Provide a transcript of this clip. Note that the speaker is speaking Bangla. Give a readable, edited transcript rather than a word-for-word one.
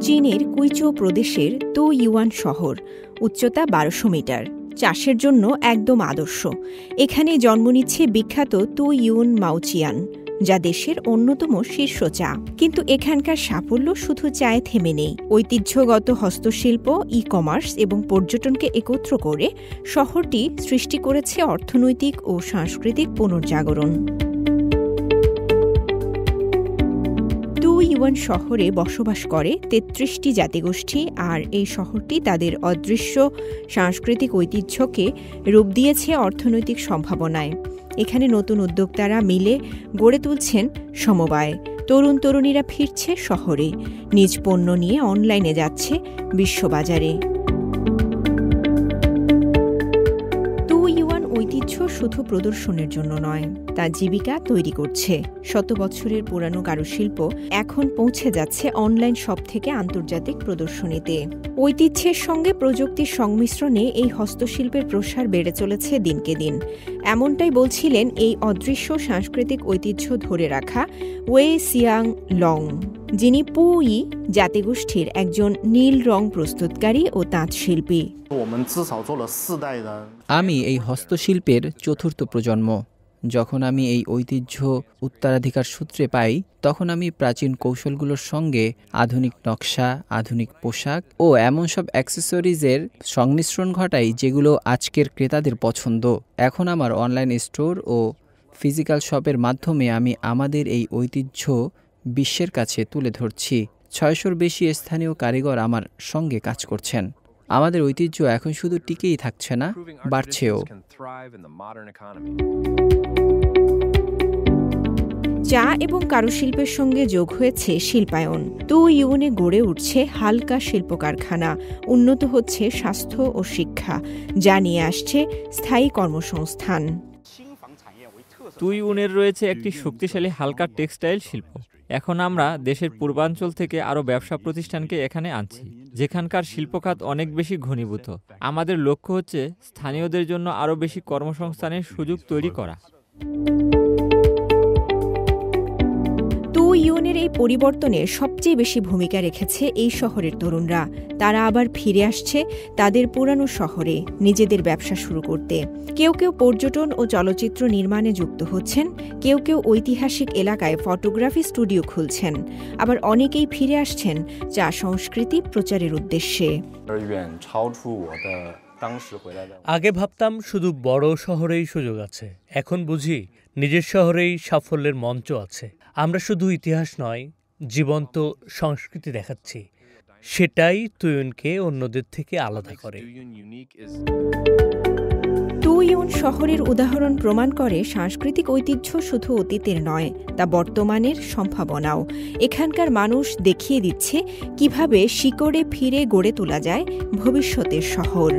চীনের কুইচৌ প্রদেশের তো ইউয়ান শহর, উচ্চতা ১২০০ মিটার, চাষের জন্য একদম আদর্শ। এখানে জন্ম নিচ্ছে বিখ্যাত তো ইউন মাওচিয়ান, যা দেশের অন্যতম শীর্ষ চা। কিন্তু এখানকার সাফল্য শুধু চায়ে থেমে নেই। ঐতিহ্যগত হস্তশিল্প, ই কমার্স এবং পর্যটনকে একত্র করে শহরটি সৃষ্টি করেছে অর্থনৈতিক ও সাংস্কৃতিক পুনর্জাগরণ। তো ইউয়ান শহরে বসবাস করে ৩৩টি জাতিগোষ্ঠী, আর এই শহরটি তাদের অদৃশ্য সাংস্কৃতিক ঐতিহ্যকে রূপ দিয়েছে অর্থনৈতিক সম্ভাবনায়। এখানে নতুন উদ্যোক্তারা মিলে গড়ে তুলছেন সমবায়। তরুণ তরুণীরা ফিরছে শহরে, নিজ পণ্য নিয়ে অনলাইনে যাচ্ছে বিশ্ববাজারে। তো ইউয়ান ঐতিহ্য শুধু প্রদর্শনের জন্য নয়, তা জীবিকা তৈরি করছে। শত বছরের পুরানো কারুশিল্প এখন পৌঁছে যাচ্ছে অনলাইন শপ থেকে আন্তর্জাতিক প্রদর্শনীতে। ঐতিহ্যের সঙ্গে প্রযুক্তির সংমিশ্রণে এই হস্তশিল্পের প্রসার বেড়ে চলেছে দিনকে দিন। এমনটাই বলছিলেন এই অদৃশ্য সাংস্কৃতিক ঐতিহ্য ধরে রাখা ওয়ে সিয়াং লং, যিনি পুই জাতিগোষ্ঠীর একজন নীল রং প্রস্তুতকারী ও তাঁতশিল্পী। আমি এই হস্তশিল্পের চতুর্থ প্রজন্ম। যখন আমি এই ঐতিহ্য উত্তরাধিকার সূত্রে পাই, তখন আমি প্রাচীন কৌশলগুলোর সঙ্গে আধুনিক নকশা, আধুনিক পোশাক ও এমন সব অ্যাক্সেসরিজের সংমিশ্রণ ঘটাই যেগুলো আজকের ক্রেতাদের পছন্দ। এখন আমার অনলাইন স্টোর ও ফিজিক্যাল শপের মাধ্যমে আমি আমাদের এই ঐতিহ্য বিশ্বের কাছে তুলে ধরছি। ৬০০-র বেশি স্থানীয় কারিগর আমার সঙ্গে কাজ করছেন। আমাদের ঐতিহ্য এখন শুধু টিকেই থাকছে না, বাড়ছেও। চা এবং কারুশিল্পের সঙ্গে যোগ হয়েছে শিল্পায়ন। তো ইউনে গড়ে উঠছে হালকা শিল্প কারখানা, উন্নত হচ্ছে স্বাস্থ্য ও শিক্ষা, যা নিয়ে আসছে স্থায়ী কর্মসংস্থান। তো ইউনের রয়েছে একটি শক্তিশালী হালকা টেক্সটাইল শিল্প। এখন আমরা দেশের পূর্বাঞ্চল থেকে আরও ব্যবসা প্রতিষ্ঠানকে এখানে আনছি, যেখানকার শিল্পখাত অনেক বেশি ঘনীভূত। আমাদের লক্ষ্য হচ্ছে স্থানীয়দের জন্য আরও বেশি কর্মসংস্থানের সুযোগ তৈরি করা। তো ইউনের এই পরিবর্তনে সবচেয়ে বেশি ভূমিকা রেখেছে এই শহরের তরুণরা। তারা আবার ফিরে আসছে তাদের পুরানো শহরে নিজেদের ব্যবসা শুরু করতে। কেউ কেউ পর্যটন ও চলচ্চিত্র নির্মাণে যুক্ত হচ্ছেন, কেউ কেউ ঐতিহাসিক এলাকায় ফটোগ্রাফি স্টুডিও খুলছেন, আবার অনেকেই ফিরে আসছেন চা সংস্কৃতি প্রচারের উদ্দেশ্যে। আগে ভাবতাম শুধু বড় শহরেই সুযোগ আছে, এখন বুঝি নিজের শহরেই সাফল্যের মঞ্চ আছে। আমরা শুধু ইতিহাস নয়, জীবন্ত সংস্কৃতি দেখাচ্ছি। সেটাই তুয়ুনকে অন্যদের থেকে আলাদা করে। তো ইউন শহরের উদাহরণ প্রমাণ করে সাংস্কৃতিক ঐতিহ্য শুধু অতীতের নয়, তা বর্তমানের সম্ভাবনাও। এখানকার মানুষ দেখিয়ে দিচ্ছে কিভাবে শিকড়ে ফিরে গড়ে তোলা যায় ভবিষ্যতের শহর।